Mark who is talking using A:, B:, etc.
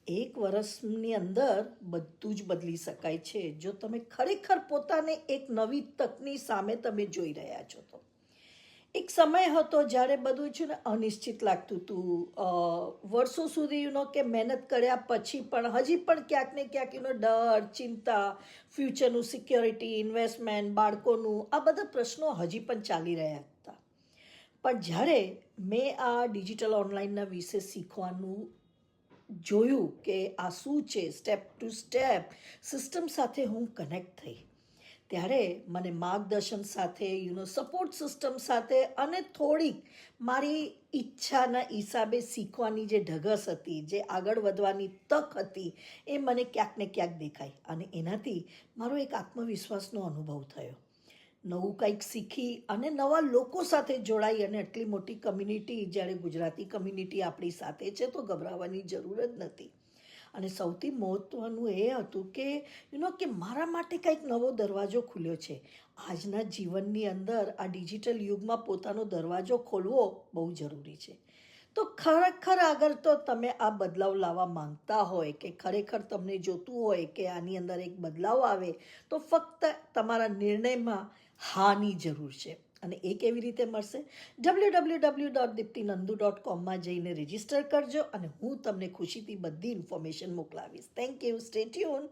A: એક વર્ષની અંદર બધું જ બદલી શકાય છે જો તમે ખરેખર પોતાને એક નવી તકની સામે તમે જોઈ રહ્યા છો તો. એક સમય હતો જ્યારે બધું છે ને અનિશ્ચિત લાગતું હતું, વર્ષો સુધી કે મહેનત કર્યા પછી પણ હજી પણ ક્યાંક ને ક્યાંક ડર, ચિંતા, ફ્યુચરનું સિક્યોરિટી, ઇન્વેસ્ટમેન્ટ, બાળકોનું આ બધા પ્રશ્નો હજી પણ ચાલી રહ્યા હતા. પણ જ્યારે મેં આ ડિજિટલ ઓનલાઈનના વિશે શીખવાનું જોયું કે આ શું છે, સ્ટેપ ટુ સ્ટેપ સિસ્ટમ સાથે હું કનેક્ટ થઈ, ત્યારે મને માર્ગદર્શન સાથે સપોર્ટ સિસ્ટમ સાથે અને થોડીક મારી ઈચ્છાના હિસાબે શીખવાની જે ઢગસ હતી, જે આગળ વધવાની તક હતી, એ મને ક્યાંક ને ક્યાંક દેખાઈ અને એનાથી મારો એક આત્મવિશ્વાસનો અનુભવ થયો. નવું કંઈક શીખી અને નવા લોકો સાથે જોડાઈ અને આટલી મોટી કમ્યુનિટી, જ્યારે ગુજરાતી કમ્યુનિટી આપણી સાથે છે તો ગભરાવાની જરૂર જ નથી. અને સૌથી મહત્ત્વનું એ હતું કે મારા માટે કંઈક નવો દરવાજો ખુલ્યો છે. આજના જીવનની અંદર આ ડિજિટલ યુગમાં પોતાનો દરવાજો ખોલવો બહુ જરૂરી છે. તો ખરેખર અગર તો તમે આ બદલાવ લાવવા માંગતા હોય કે ખરેખર તમને જોતું હોય કે આની અંદર એક બદલાવ આવે, તો ફક્ત તમારા નિર્ણયમાં હાની જરૂર છે. અને એ કેવી રીતે મળશે? www.diptinandu.com જઈને રજીસ્ટર કરજો અને હું તમને ખુશીથી બધી ઇન્ફોર્મેશન મોકલાવીશ. Thank you. Stay tune.